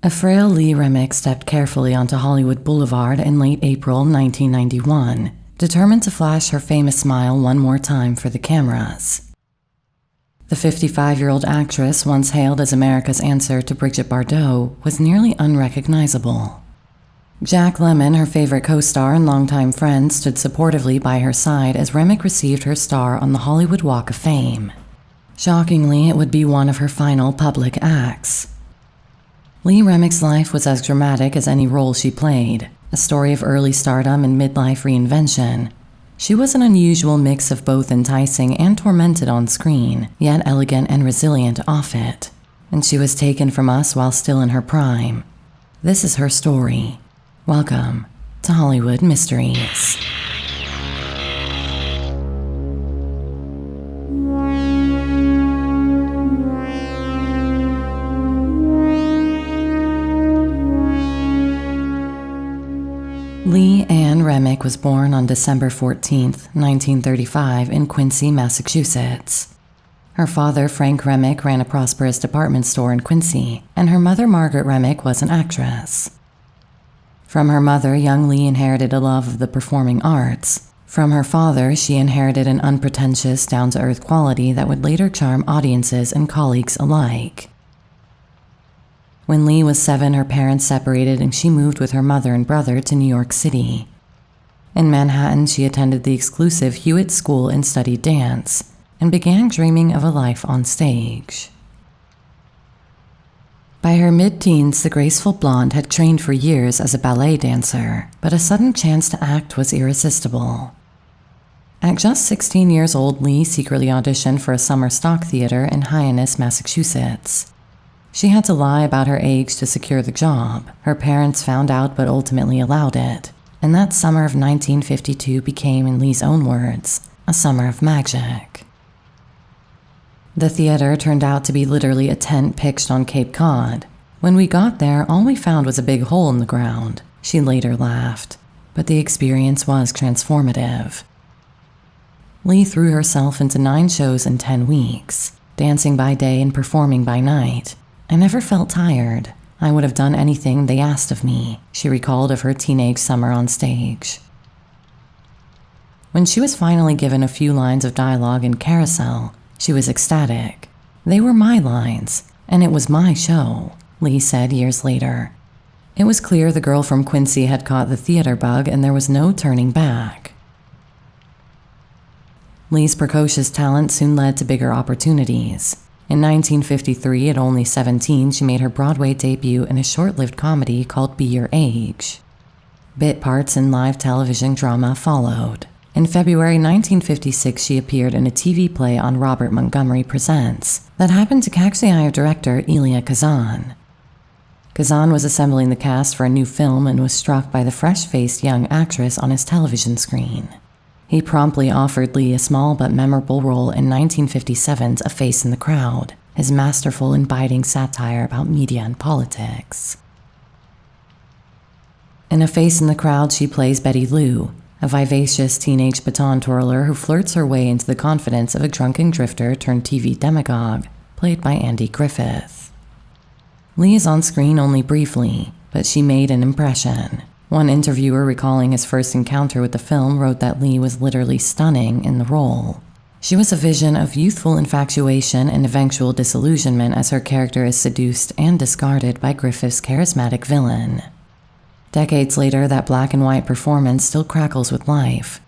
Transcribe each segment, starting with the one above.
A frail Lee Remick stepped carefully onto Hollywood Boulevard in late April 1991, determined to flash her famous smile one more time for the cameras. The 55-year-old actress, once hailed as America's answer to Brigitte Bardot, was nearly unrecognizable. Jack Lemmon, her favorite co-star and longtime friend, stood supportively by her side as Remick received her star on the Hollywood Walk of Fame. Shockingly, it would be one of her final public acts. Lee Remick's life was as dramatic as any role she played, a story of early stardom and midlife reinvention. She was an unusual mix of both enticing and tormented on screen, yet elegant and resilient off it. And she was taken from us while still in her prime. This is her story. Welcome to Hollywood Mysteries. Lee Ann Remick was born on December 14, 1935 in Quincy, Massachusetts. Her father, Frank Remick, ran a prosperous department store in Quincy, and her mother, Margaret Remick, was an actress. From her mother, young Lee inherited a love of the performing arts. From her father, she inherited an unpretentious, down-to-earth quality that would later charm audiences and colleagues alike. When Lee was 7, her parents separated and she moved with her mother and brother to New York City. In Manhattan, she attended the exclusive Hewitt School and studied dance, and began dreaming of a life on stage. By her mid-teens, the graceful blonde had trained for years as a ballet dancer, but a sudden chance to act was irresistible. At just 16 years old, Lee secretly auditioned for a summer stock theater in Hyannis, Massachusetts. She had to lie about her age to secure the job. Her parents found out but ultimately allowed it, and that summer of 1952 became, in Lee's own words, a summer of magic. The theater turned out to be literally a tent pitched on Cape Cod. When we got there, all we found was a big hole in the ground, she later laughed, but the experience was transformative. Lee threw herself into 9 shows in 10 weeks, dancing by day and performing by night. I never felt tired. I would have done anything they asked of me, she recalled of her teenage summer on stage. When she was finally given a few lines of dialogue in Carousel, she was ecstatic. They were my lines, and it was my show, Lee said years later. It was clear the girl from Quincy had caught the theater bug and there was no turning back. Lee's precocious talent soon led to bigger opportunities. In 1953, at only 17, she made her Broadway debut in a short-lived comedy called Be Your Age. Bit parts in live television drama followed. In February 1956, she appeared in a TV play on Robert Montgomery Presents that happened to catch the eye of director Elia Kazan. Kazan was assembling the cast for a new film and was struck by the fresh-faced young actress on his television screen. He promptly offered Lee a small but memorable role in 1957's A Face in the Crowd, his masterful and biting satire about media and politics. In A Face in the Crowd, she plays Betty Lou, a vivacious teenage baton twirler who flirts her way into the confidence of a drunken drifter turned TV demagogue, played by Andy Griffith. Lee is on screen only briefly, but she made an impression. One interviewer recalling his first encounter with the film wrote that Lee was literally stunning in the role. She was a vision of youthful infatuation and eventual disillusionment as her character is seduced and discarded by Griffith's charismatic villain. Decades later, that black and white performance still crackles with life.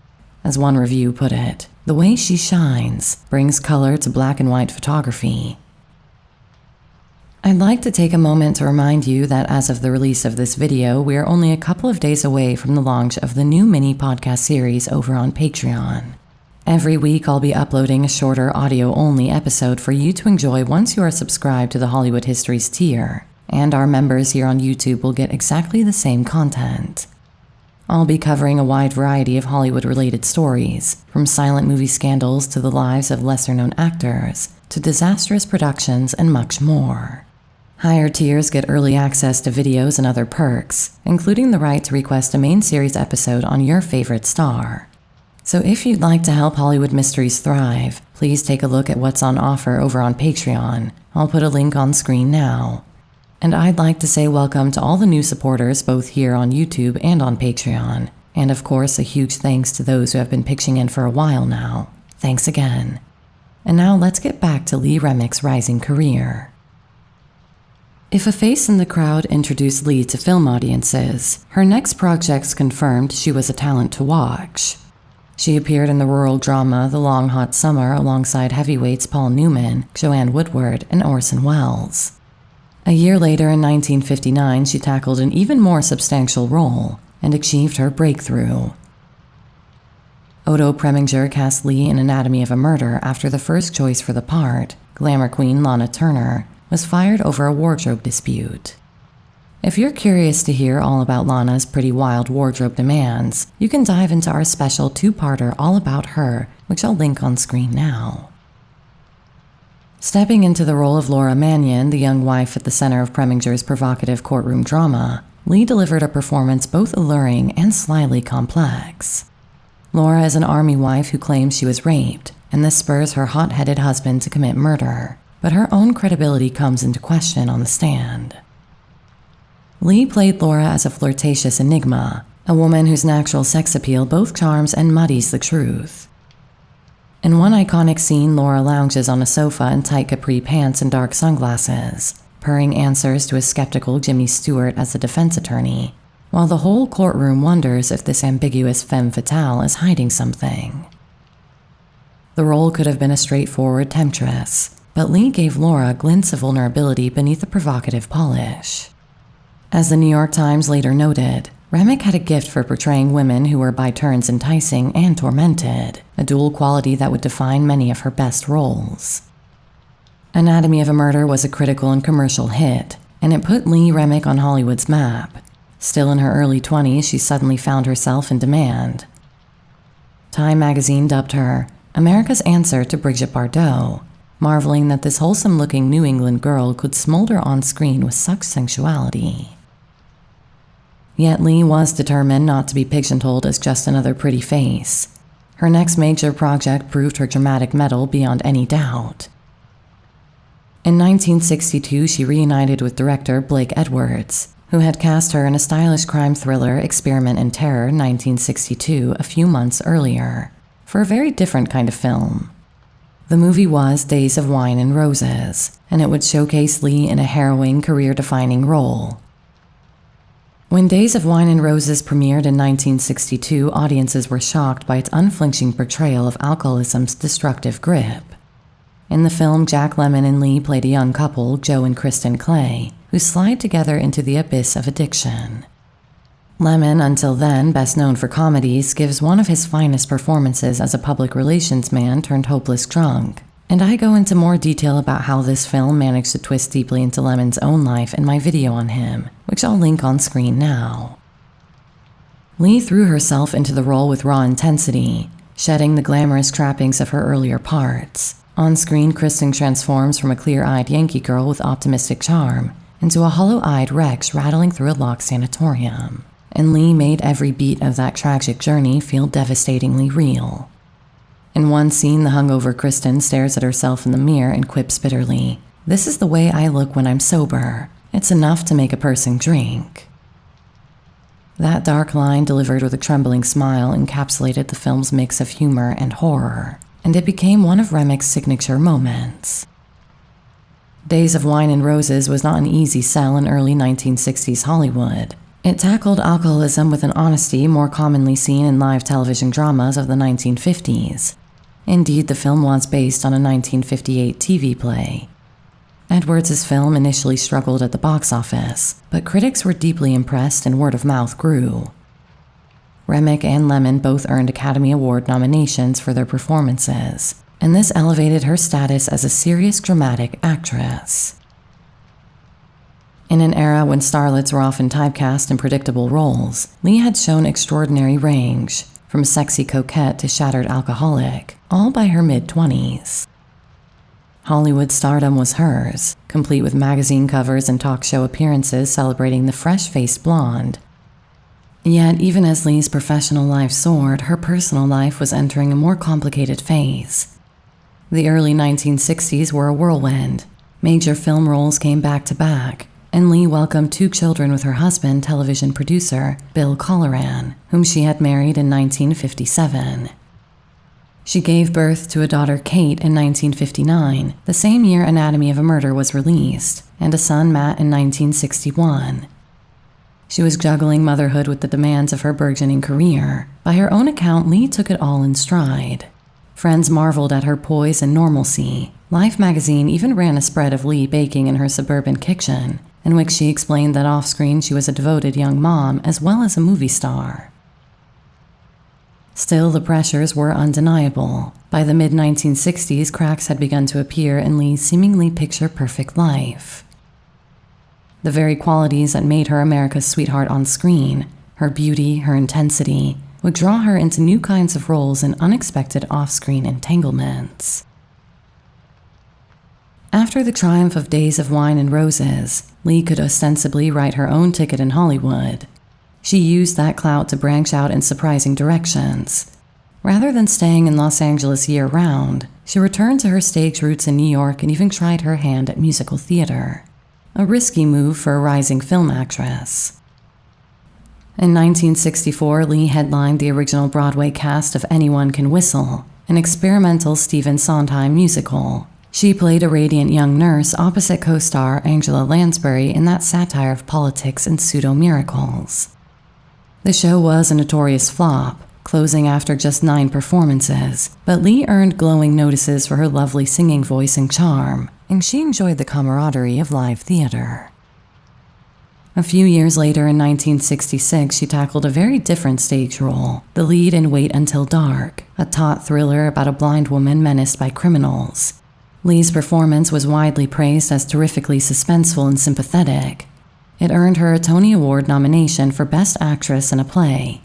As one review put it, the way she shines brings color to black and white photography. I'd like to take a moment to remind you that as of the release of this video, we are only a couple of days away from the launch of the new mini podcast series over on Patreon. Every week, I'll be uploading a shorter audio-only episode for you to enjoy once you are subscribed to the Hollywood Histories tier, and our members here on YouTube will get exactly the same content. I'll be covering a wide variety of Hollywood-related stories, from silent movie scandals to the lives of lesser-known actors, to disastrous productions and much more. Higher tiers get early access to videos and other perks, including the right to request a main series episode on your favorite star. So if you'd like to help Hollywood Mysteries thrive, please take a look at what's on offer over on Patreon. I'll put a link on screen now. And I'd like to say welcome to all the new supporters both here on YouTube and on Patreon. And of course, a huge thanks to those who have been pitching in for a while now. Thanks again. And now let's get back to Lee Remick's rising career. If a face in the crowd introduced Lee to film audiences, her next projects confirmed she was a talent to watch. She appeared in the rural drama The Long Hot Summer alongside heavyweights Paul Newman, Joanne Woodward, and Orson Welles. A year later in 1959, she tackled an even more substantial role and achieved her breakthrough. Odo Preminger cast Lee in Anatomy of a Murder after the first choice for the part, glamour queen Lana Turner, was fired over a wardrobe dispute. If you're curious to hear all about Lana's pretty wild wardrobe demands, you can dive into our special two-parter all about her, which I'll link on screen now. Stepping into the role of Laura Mannion, the young wife at the center of Preminger's provocative courtroom drama, Lee delivered a performance both alluring and slyly complex. Laura is an army wife who claims she was raped, and this spurs her hot-headed husband to commit murder, but her own credibility comes into question on the stand. Lee played Laura as a flirtatious enigma, a woman whose natural sex appeal both charms and muddies the truth. In one iconic scene, Laura lounges on a sofa in tight capri pants and dark sunglasses, purring answers to a skeptical Jimmy Stewart as the defense attorney, while the whole courtroom wonders if this ambiguous femme fatale is hiding something. The role could have been a straightforward temptress, but Lee gave Laura glints of vulnerability beneath a provocative polish. As the New York Times later noted, Remick had a gift for portraying women who were by turns enticing and tormented, a dual quality that would define many of her best roles. Anatomy of a Murder was a critical and commercial hit, and it put Lee Remick on Hollywood's map. Still in her early 20s, she suddenly found herself in demand. Time magazine dubbed her America's answer to Brigitte Bardot, marveling that this wholesome-looking New England girl could smolder on screen with such sensuality. Yet Lee was determined not to be pigeonholed as just another pretty face. Her next major project proved her dramatic mettle beyond any doubt. In 1962, she reunited with director Blake Edwards, who had cast her in a stylish crime thriller Experiment in Terror 1962 a few months earlier, for a very different kind of film. The movie was Days of Wine and Roses, and it would showcase Lee in a harrowing, career-defining role. When Days of Wine and Roses premiered in 1962, audiences were shocked by its unflinching portrayal of alcoholism's destructive grip. In the film, Jack Lemmon and Lee played a young couple, Joe and Kristen Clay, who slide together into the abyss of addiction. Lemmon, until then best known for comedies, gives one of his finest performances as a public relations man turned hopeless drunk, and I go into more detail about how this film managed to twist deeply into Lemmon's own life in my video on him, which I'll link on screen now. Lee threw herself into the role with raw intensity, shedding the glamorous trappings of her earlier parts. On screen, Kristen transforms from a clear-eyed Yankee girl with optimistic charm into a hollow-eyed Rex rattling through a locked sanatorium, and Lee made every beat of that tragic journey feel devastatingly real. In one scene, the hungover Kristen stares at herself in the mirror and quips bitterly, "This is the way I look when I'm sober. It's enough to make a person drink." That dark line, delivered with a trembling smile, encapsulated the film's mix of humor and horror, and it became one of Remick's signature moments. Days of Wine and Roses was not an easy sell in early 1960s Hollywood. It tackled alcoholism with an honesty more commonly seen in live television dramas of the 1950s. Indeed, the film was based on a 1958 TV play. Edwards' film initially struggled at the box office, but critics were deeply impressed and word of mouth grew. Remick and Lemmon both earned Academy Award nominations for their performances, and this elevated her status as a serious dramatic actress. In an era when starlets were often typecast in predictable roles, Lee had shown extraordinary range, from sexy coquette to shattered alcoholic, all by her mid-20s. Hollywood stardom was hers, complete with magazine covers and talk show appearances celebrating the fresh-faced blonde. Yet, even as Lee's professional life soared, her personal life was entering a more complicated phase. The early 1960s were a whirlwind. Major film roles came back to back, and Lee welcomed 2 children with her husband, television producer Bill Colleran, whom she had married in 1957. She gave birth to a daughter, Kate, in 1959, the same year Anatomy of a Murder was released, and a son, Matt, in 1961. She was juggling motherhood with the demands of her burgeoning career. By her own account, Lee took it all in stride. Friends marveled at her poise and normalcy. Life magazine even ran a spread of Lee baking in her suburban kitchen, in which she explained that off-screen she was a devoted young mom as well as a movie star. Still, the pressures were undeniable. By the mid-1960s, cracks had begun to appear in Lee's seemingly picture-perfect life. The very qualities that made her America's sweetheart on screen, her beauty, her intensity, would draw her into new kinds of roles and unexpected off-screen entanglements. After the triumph of Days of Wine and Roses, Lee could ostensibly write her own ticket in Hollywood. She used that clout to branch out in surprising directions. Rather than staying in Los Angeles year-round, she returned to her stage roots in New York and even tried her hand at musical theater. A risky move for a rising film actress. In 1964, Lee headlined the original Broadway cast of Anyone Can Whistle, an experimental Stephen Sondheim musical. She played a radiant young nurse opposite co-star Angela Lansbury in that satire of politics and pseudo-miracles. The show was a notorious flop, closing after just 9 performances, but Lee earned glowing notices for her lovely singing voice and charm, and she enjoyed the camaraderie of live theater. A few years later, in 1966, she tackled a very different stage role, the lead in Wait Until Dark, a taut thriller about a blind woman menaced by criminals. Lee's performance was widely praised as terrifically suspenseful and sympathetic. It earned her a Tony Award nomination for Best Actress in a Play.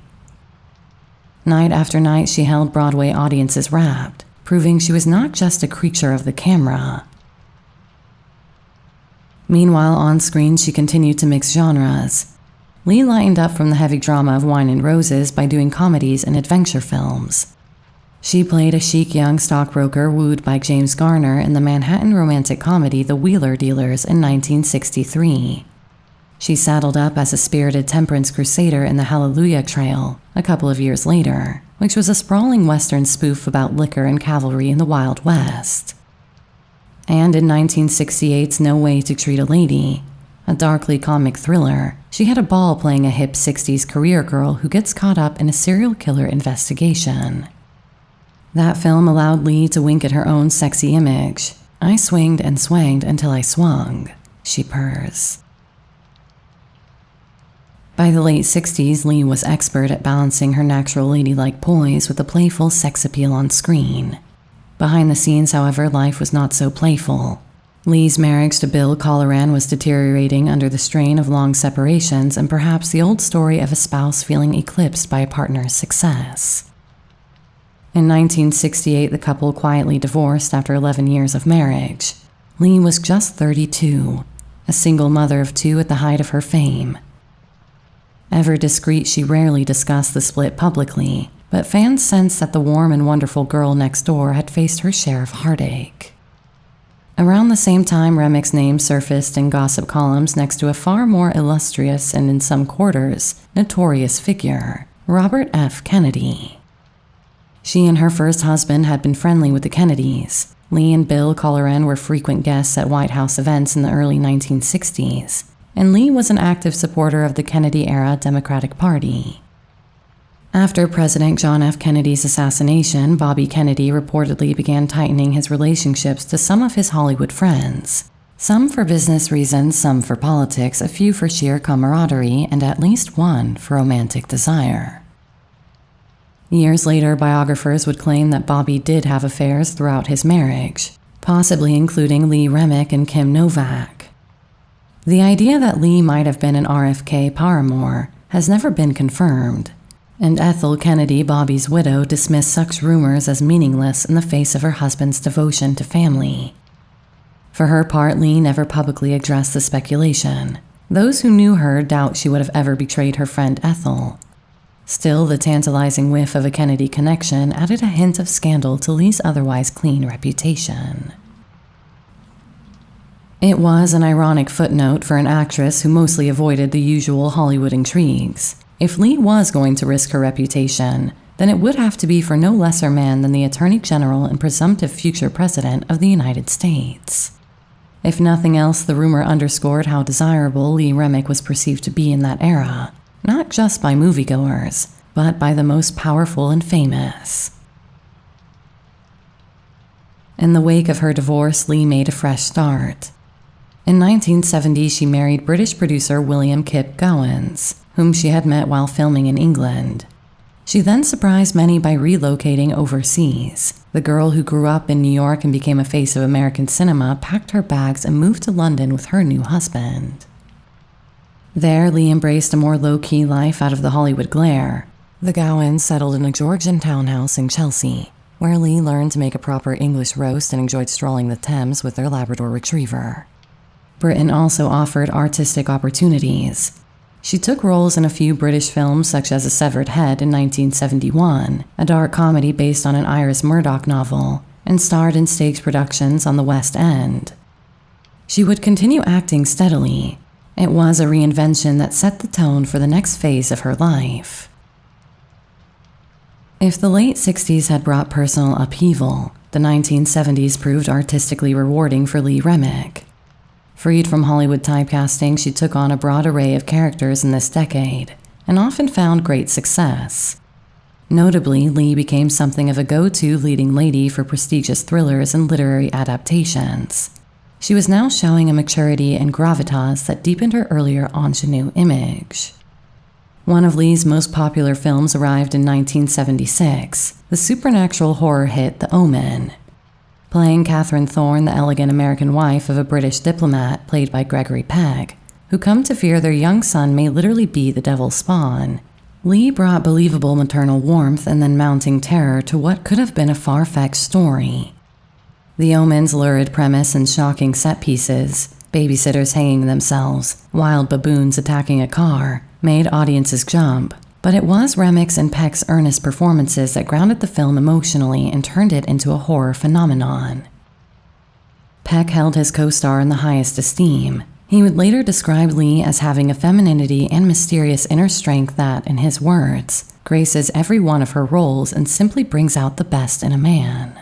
Night after night, she held Broadway audiences rapt, proving she was not just a creature of the camera. Meanwhile, on screen, she continued to mix genres. Lee lightened up from the heavy drama of Wine and Roses by doing comedies and adventure films. She played a chic young stockbroker wooed by James Garner in the Manhattan romantic comedy The Wheeler Dealers in 1963. She saddled up as a spirited temperance crusader in The Hallelujah Trail a couple of years later, which was a sprawling Western spoof about liquor and cavalry in the Wild West. And in 1968's No Way to Treat a Lady, a darkly comic thriller, she had a ball playing a hip 60s career girl who gets caught up in a serial killer investigation. That film allowed Lee to wink at her own sexy image. "I swinged and swanged until I swung," she purrs. By the late 60s, Lee was expert at balancing her natural ladylike poise with a playful sex appeal on screen. Behind the scenes, however, life was not so playful. Lee's marriage to Bill Colleran was deteriorating under the strain of long separations and perhaps the old story of a spouse feeling eclipsed by a partner's success. In 1968, the couple quietly divorced after 11 years of marriage. Lee was just 32, a single mother of 2 at the height of her fame. Ever discreet, she rarely discussed the split publicly, but fans sensed that the warm and wonderful girl next door had faced her share of heartache. Around the same time, Remick's name surfaced in gossip columns next to a far more illustrious and, in some quarters, notorious figure, Robert F. Kennedy. She and her first husband had been friendly with the Kennedys. Lee and Bill Colleran were frequent guests at White House events in the early 1960s, and Lee was an active supporter of the Kennedy-era Democratic Party. After President John F. Kennedy's assassination, Bobby Kennedy reportedly began tightening his relationships to some of his Hollywood friends. Some for business reasons, some for politics, a few for sheer camaraderie, and at least one for romantic desire. Years later, biographers would claim that Bobby did have affairs throughout his marriage, possibly including Lee Remick and Kim Novak. The idea that Lee might have been an RFK paramour has never been confirmed, and Ethel Kennedy, Bobby's widow, dismissed such rumors as meaningless in the face of her husband's devotion to family. For her part, Lee never publicly addressed the speculation. Those who knew her doubt she would have ever betrayed her friend Ethel. Still, the tantalizing whiff of a Kennedy connection added a hint of scandal to Lee's otherwise clean reputation. It was an ironic footnote for an actress who mostly avoided the usual Hollywood intrigues. If Lee was going to risk her reputation, then it would have to be for no lesser man than the Attorney General and presumptive future President of the United States. If nothing else, the rumor underscored how desirable Lee Remick was perceived to be in that era, not just by moviegoers, but by the most powerful and famous. In the wake of her divorce, Lee made a fresh start. In 1970, she married British producer William Kip Gowans, whom she had met while filming in England. She then surprised many by relocating overseas. The girl who grew up in New York and became a face of American cinema packed her bags and moved to London with her new husband. There, Lee embraced a more low-key life out of the Hollywood glare. The Gowans settled in a Georgian townhouse in Chelsea, where Lee learned to make a proper English roast and enjoyed strolling the Thames with their Labrador retriever. Britain also offered artistic opportunities. She took roles in a few British films such as A Severed Head in 1971, a dark comedy based on an Iris Murdoch novel, and starred in stage productions on the West End. She would continue acting steadily. It was a reinvention that set the tone for the next phase of her life. If the late 60s had brought personal upheaval, the 1970s proved artistically rewarding for Lee Remick. Freed from Hollywood typecasting, she took on a broad array of characters in this decade, and often found great success. Notably, Lee became something of a go-to leading lady for prestigious thrillers and literary adaptations. She was now showing a maturity and gravitas that deepened her earlier ingenue image. One of Lee's most popular films arrived in 1976, the supernatural horror hit The Omen. Playing Catherine Thorne, the elegant American wife of a British diplomat played by Gregory Peck, who come to fear their young son may literally be the devil's spawn, Lee brought believable maternal warmth and then mounting terror to what could have been a far-fetched story. The Omen's lurid premise and shocking set pieces, babysitters hanging themselves, wild baboons attacking a car, made audiences jump. But it was Remick's and Peck's earnest performances that grounded the film emotionally and turned it into a horror phenomenon. Peck held his co-star in the highest esteem. He would later describe Lee as having a femininity and mysterious inner strength that, in his words, graces every one of her roles and simply brings out the best in a man.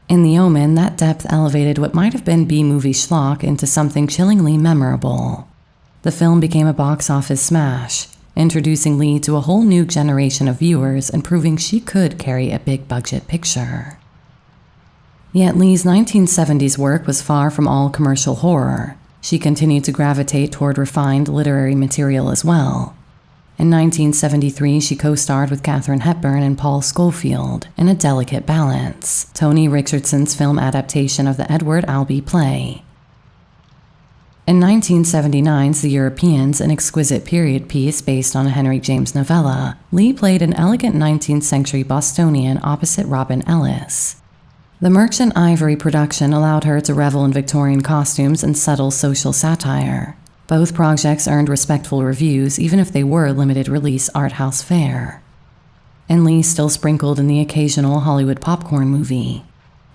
In The Omen, that depth elevated what might have been B-movie schlock into something chillingly memorable. The film became a box office smash, introducing Lee to a whole new generation of viewers and proving she could carry a big-budget picture. Yet Lee's 1970s work was far from all commercial horror. She continued to gravitate toward refined literary material as well. In 1973, she co-starred with Katharine Hepburn and Paul Scofield in A Delicate Balance, Tony Richardson's film adaptation of the Edward Albee play. In 1979's The Europeans, an exquisite period piece based on a Henry James novella, Lee played an elegant 19th century Bostonian opposite Robin Ellis. The Merchant Ivory production allowed her to revel in Victorian costumes and subtle social satire. Both projects earned respectful reviews even if they were limited release art house fare. And Lee still sprinkled in the occasional Hollywood popcorn movie.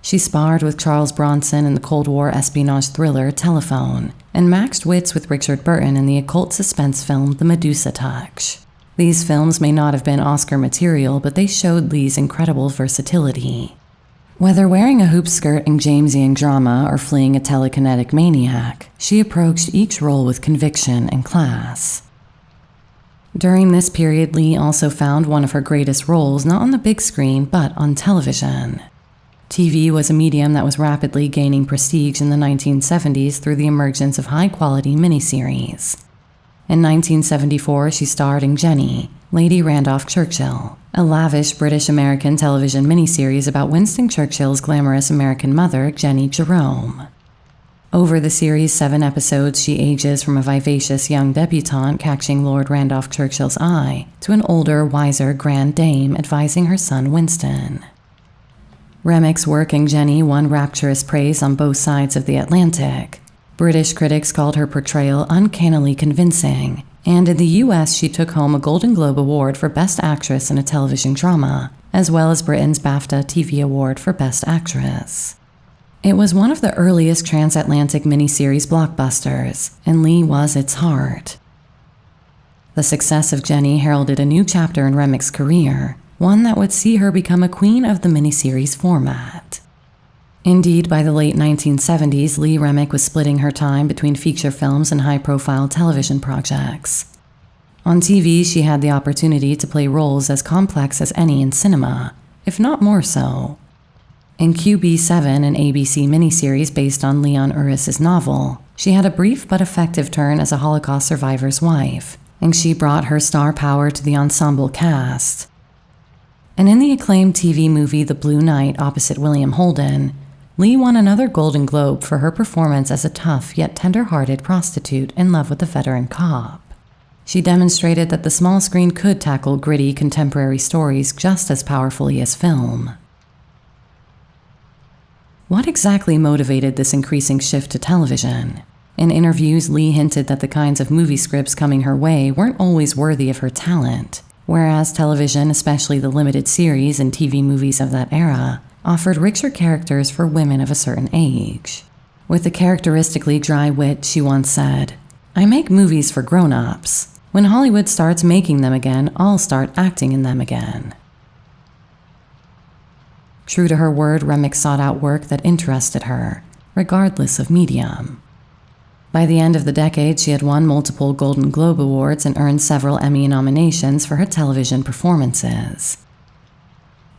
She sparred with Charles Bronson in the Cold War espionage thriller Telephone, and maxed wits with Richard Burton in the occult suspense film The Medusa Touch. These films may not have been Oscar material, but they showed Lee's incredible versatility. Whether wearing a hoop skirt in Jamesian drama or fleeing a telekinetic maniac, she approached each role with conviction and class. During this period, Lee also found one of her greatest roles not on the big screen, but on television. TV was a medium that was rapidly gaining prestige in the 1970s through the emergence of high-quality miniseries. In 1974, she starred in Jenny, Lady Randolph Churchill, a lavish British-American television miniseries about Winston Churchill's glamorous American mother, Jenny Jerome. Over the series' 7 episodes, she ages from a vivacious young debutante catching Lord Randolph Churchill's eye to an older, wiser Grand Dame advising her son Winston. Remick's work in Jenny won rapturous praise on both sides of the Atlantic. British critics called her portrayal uncannily convincing, and in the US she took home a Golden Globe Award for Best Actress in a Television Drama, as well as Britain's BAFTA TV Award for Best Actress. It was one of the earliest transatlantic miniseries blockbusters, and Lee was its heart. The success of Jenny heralded a new chapter in Remick's career, one that would see her become a queen of the miniseries format. Indeed, by the late 1970s, Lee Remick was splitting her time between feature films and high-profile television projects. On TV, she had the opportunity to play roles as complex as any in cinema, if not more so. In QB7, an ABC miniseries based on Leon Uris's novel, she had a brief but effective turn as a Holocaust survivor's wife, and she brought her star power to the ensemble cast. And in the acclaimed TV movie The Blue Knight opposite William Holden, Lee won another Golden Globe for her performance as a tough yet tender-hearted prostitute in love with a veteran cop. She demonstrated that the small screen could tackle gritty contemporary stories just as powerfully as film. What exactly motivated this increasing shift to television? In interviews, Lee hinted that the kinds of movie scripts coming her way weren't always worthy of her talent, whereas television, especially the limited series and TV movies of that era, offered richer characters for women of a certain age. With a characteristically dry wit, she once said, "I make movies for grown-ups. When Hollywood starts making them again, I'll start acting in them again." True to her word, Remick sought out work that interested her, regardless of medium. By the end of the decade, she had won multiple Golden Globe Awards and earned several Emmy nominations for her television performances.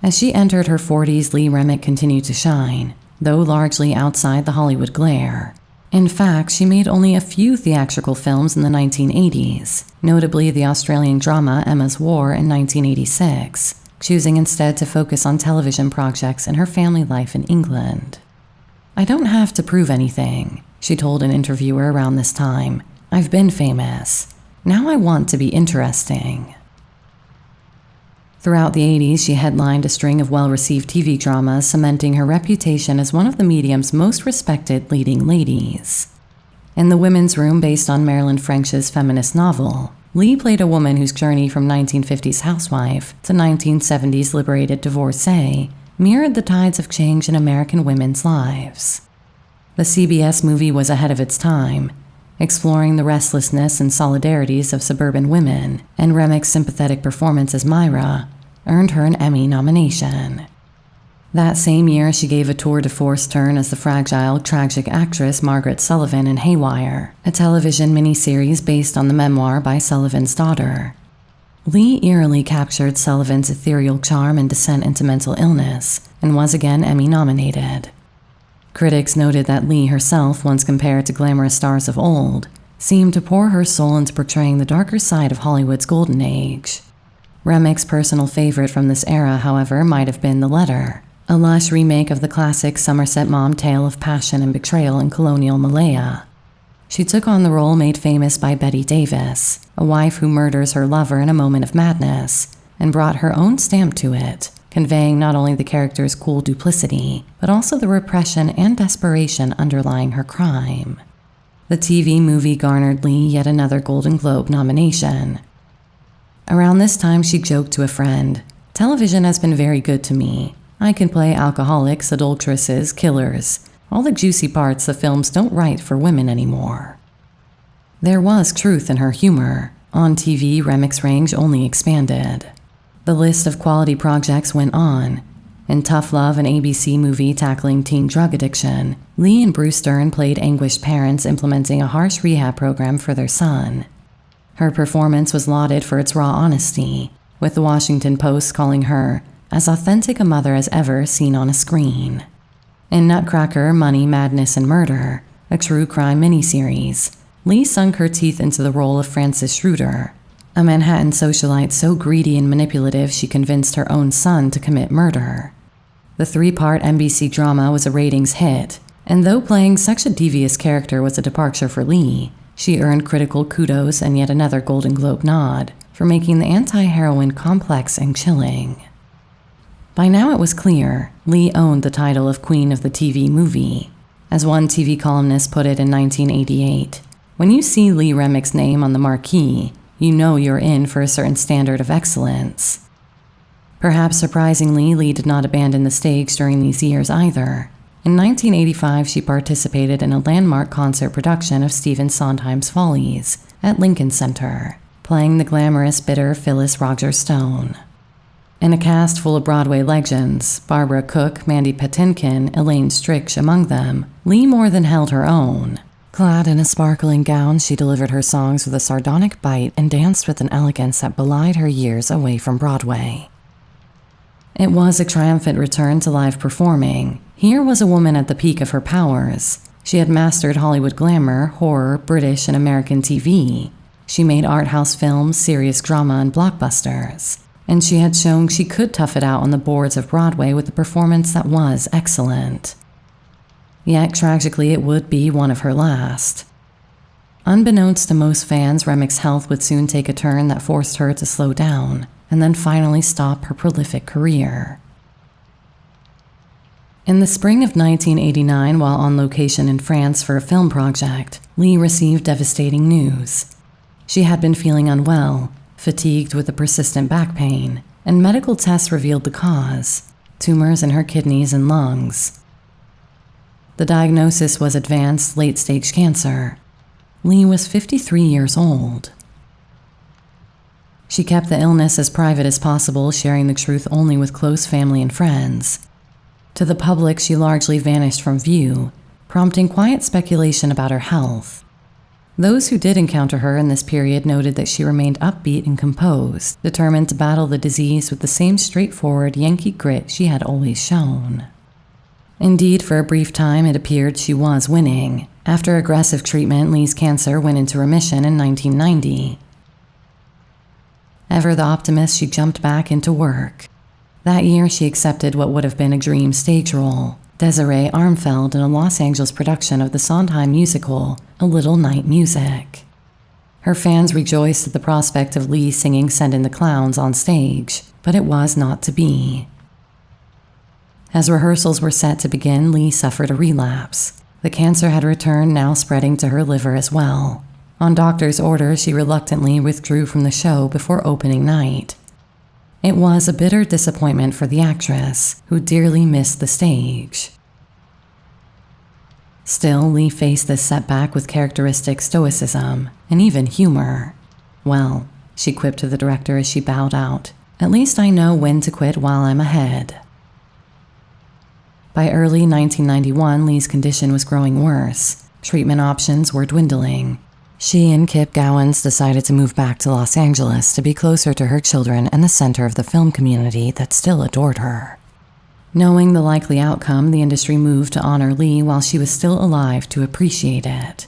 As she entered her 40s, Lee Remick continued to shine, though largely outside the Hollywood glare. In fact, she made only a few theatrical films in the 1980s, notably the Australian drama Emma's War in 1986, choosing instead to focus on television projects and her family life in England. "I don't have to prove anything," she told an interviewer around this time. "I've been famous. Now I want to be interesting." Throughout the 80s, she headlined a string of well-received TV dramas, cementing her reputation as one of the medium's most respected leading ladies. In The Women's Room, based on Marilyn French's feminist novel, Lee played a woman whose journey from 1950s housewife to 1970s liberated divorcee mirrored the tides of change in American women's lives. The CBS movie was ahead of its time, exploring the restlessness and solidarities of suburban women, and Remick's sympathetic performance as Myra earned her an Emmy nomination. That same year, she gave a tour de force turn as the fragile, tragic actress Margaret Sullivan in Haywire, a television miniseries based on the memoir by Sullivan's daughter. Lee eerily captured Sullivan's ethereal charm and descent into mental illness, and was again Emmy nominated. Critics noted that Lee herself, once compared to glamorous stars of old, seemed to pour her soul into portraying the darker side of Hollywood's golden age. Remick's personal favorite from this era, however, might have been The Letter, a lush remake of the classic Somerset Maugham tale of passion and betrayal in colonial Malaya. She took on the role made famous by Bette Davis, a wife who murders her lover in a moment of madness, and brought her own stamp to it, conveying not only the character's cool duplicity, but also the repression and desperation underlying her crime. The TV movie garnered Lee yet another Golden Globe nomination. Around this time, she joked to a friend, "Television has been very good to me. I can play alcoholics, adulteresses, killers, all the juicy parts the films don't write for women anymore." There was truth in her humor. On TV, Remick's range only expanded. The list of quality projects went on. In Tough Love, an ABC movie tackling teen drug addiction, Lee and Bruce Dern played anguished parents implementing a harsh rehab program for their son. Her performance was lauded for its raw honesty, with the Washington Post calling her as authentic a mother as ever seen on a screen. In Nutcracker, Money, Madness, and Murder, a true crime miniseries, Lee sunk her teeth into the role of Frances Schroeder, a Manhattan socialite so greedy and manipulative she convinced her own son to commit murder. The 3-part NBC drama was a ratings hit, and though playing such a devious character was a departure for Lee, she earned critical kudos and yet another Golden Globe nod for making the anti-heroine complex and chilling. By now it was clear, Lee owned the title of Queen of the TV movie. As one TV columnist put it in 1988, "When you see Lee Remick's name on the marquee, you know you're in for a certain standard of excellence." Perhaps surprisingly, Lee did not abandon the stage during these years either. In 1985, she participated in a landmark concert production of Stephen Sondheim's Follies at Lincoln Center, playing the glamorous, bitter Phyllis Roger Stone. In a cast full of Broadway legends, Barbara Cook, Mandy Patinkin, Elaine Stritch among them, Lee more than held her own. Clad in a sparkling gown, she delivered her songs with a sardonic bite and danced with an elegance that belied her years away from Broadway. It was a triumphant return to live performing. Here was a woman at the peak of her powers. She had mastered Hollywood glamour, horror, British and American TV. She made art house films, serious drama, and blockbusters. And she had shown she could tough it out on the boards of Broadway with a performance that was excellent. Yet, tragically, it would be one of her last. Unbeknownst to most fans, Remick's health would soon take a turn that forced her to slow down, and then finally stop her prolific career. In the spring of 1989, while on location in France for a film project, Lee received devastating news. She had been feeling unwell, fatigued with a persistent back pain, and medical tests revealed the cause: tumors in her kidneys and lungs. The diagnosis was advanced late-stage cancer. Lee was 53 years old. She kept the illness as private as possible, sharing the truth only with close family and friends. To the public, she largely vanished from view, prompting quiet speculation about her health. Those who did encounter her in this period noted that she remained upbeat and composed, determined to battle the disease with the same straightforward Yankee grit she had always shown. Indeed, for a brief time, it appeared she was winning. After aggressive treatment, Lee's cancer went into remission in 1990. Ever the optimist, she jumped back into work. That year, she accepted what would have been a dream stage role: Desiree Armfeld in a Los Angeles production of the Sondheim musical, A Little Night Music. Her fans rejoiced at the prospect of Lee singing Send in the Clowns on stage, but it was not to be. As rehearsals were set to begin, Lee suffered a relapse. The cancer had returned, now spreading to her liver as well. On doctor's orders, she reluctantly withdrew from the show before opening night. It was a bitter disappointment for the actress, who dearly missed the stage. Still, Lee faced this setback with characteristic stoicism, and even humor. "Well," she quipped to the director as she bowed out, "at least I know when to quit while I'm ahead." By early 1991, Lee's condition was growing worse. Treatment options were dwindling. She and Kip Gowans decided to move back to Los Angeles to be closer to her children and the center of the film community that still adored her. Knowing the likely outcome, the industry moved to honor Lee while she was still alive to appreciate it.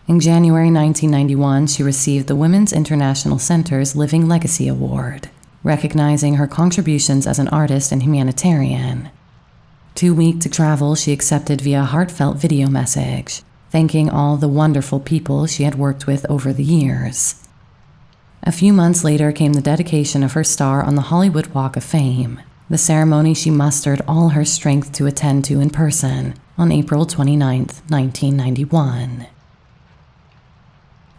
In January 1991, she received the Women's International Center's Living Legacy Award, recognizing her contributions as an artist and humanitarian. Too weak to travel, she accepted via heartfelt video message, thanking all the wonderful people she had worked with over the years. A few months later came the dedication of her star on the Hollywood Walk of Fame, the ceremony she mustered all her strength to attend to in person on April 29, 1991.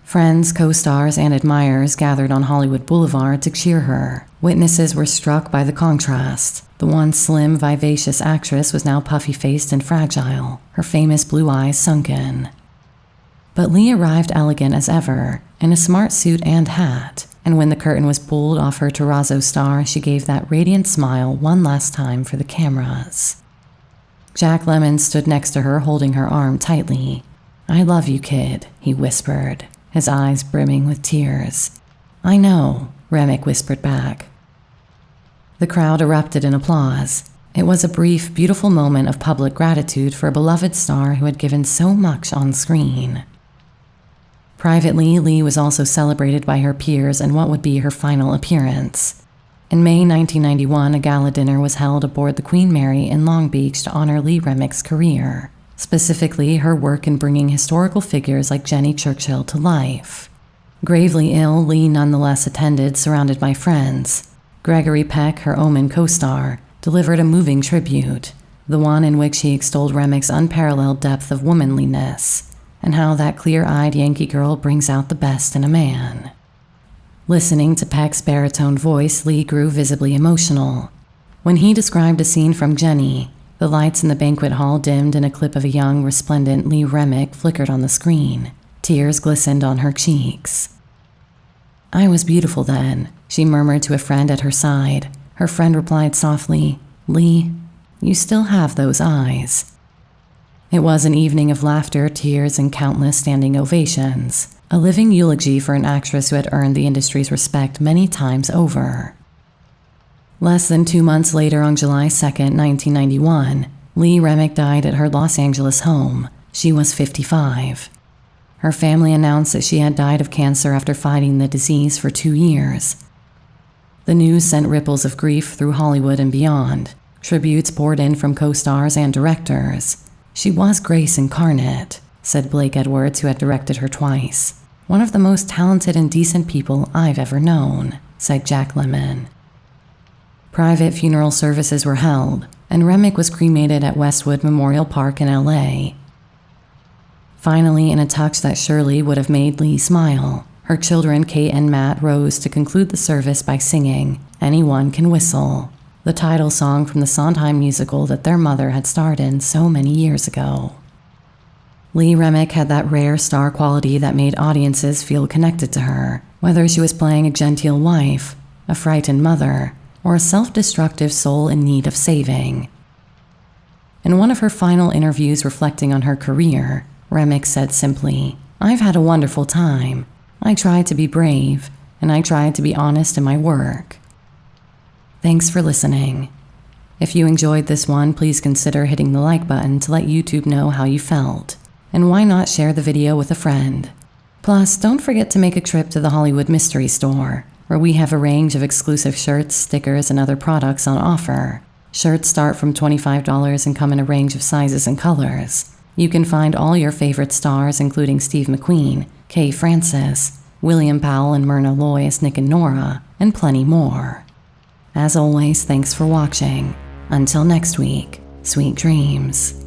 Friends, co-stars, and admirers gathered on Hollywood Boulevard to cheer her. Witnesses were struck by the contrast. The once slim, vivacious actress was now puffy-faced and fragile, her famous blue eyes sunken. But Lee arrived elegant as ever, in a smart suit and hat, and when the curtain was pulled off her terrazzo star, she gave that radiant smile one last time for the cameras. Jack Lemmon stood next to her, holding her arm tightly. "I love you, kid," he whispered, his eyes brimming with tears. "I know," Remick whispered back. The crowd erupted in applause. It was a brief, beautiful moment of public gratitude for a beloved star who had given so much on screen. Privately, Lee was also celebrated by her peers in what would be her final appearance. In May 1991, a gala dinner was held aboard the Queen Mary in Long Beach to honor Lee Remick's career, specifically her work in bringing historical figures like Jenny Churchill to life. Gravely ill, Lee nonetheless attended, surrounded by friends. Gregory Peck, her Omen co-star, delivered a moving tribute, the one in which he extolled Remick's unparalleled depth of womanliness, and how that clear-eyed Yankee girl brings out the best in a man. Listening to Peck's baritone voice, Lee grew visibly emotional. When he described a scene from Jenny, The lights in the banquet hall dimmed and a clip of a young, resplendent Lee Remick flickered on the screen. Tears glistened on her cheeks. "I was beautiful then," she murmured to a friend at her side. Her friend replied softly, "Lee, you still have those eyes." It was an evening of laughter, tears, and countless standing ovations, a living eulogy for an actress who had earned the industry's respect many times over. Less than 2 months later, on July 2, 1991, Lee Remick died at her Los Angeles home. She was 55. Her family announced that she had died of cancer after fighting the disease for 2 years. The news sent ripples of grief through Hollywood and beyond. Tributes poured in from co-stars and directors. "She was grace incarnate," said Blake Edwards, who had directed her twice. "One of the most talented and decent people I've ever known," said Jack Lemmon. Private funeral services were held, and Remick was cremated at Westwood Memorial Park in LA. Finally, in a touch that surely would have made Lee smile, her children Kate and Matt rose to conclude the service by singing "Anyone Can Whistle," the title song from the Sondheim musical that their mother had starred in so many years ago. Lee Remick had that rare star quality that made audiences feel connected to her, whether she was playing a genteel wife, a frightened mother, or a self-destructive soul in need of saving. In one of her final interviews reflecting on her career, Remick said simply, "I've had a wonderful time. I tried to be brave, and I tried to be honest in my work." Thanks for listening. If you enjoyed this one, please consider hitting the like button to let YouTube know how you felt. And why not share the video with a friend? Plus, don't forget to make a trip to the Hollywood Mystery Store, where we have a range of exclusive shirts, stickers, and other products on offer. Shirts start from $25 and come in a range of sizes and colors. You can find all your favorite stars, including Steve McQueen, Kay Francis, William Powell and Myrna Loy as Nick and Nora, and plenty more. As always, thanks for watching. Until next week, sweet dreams.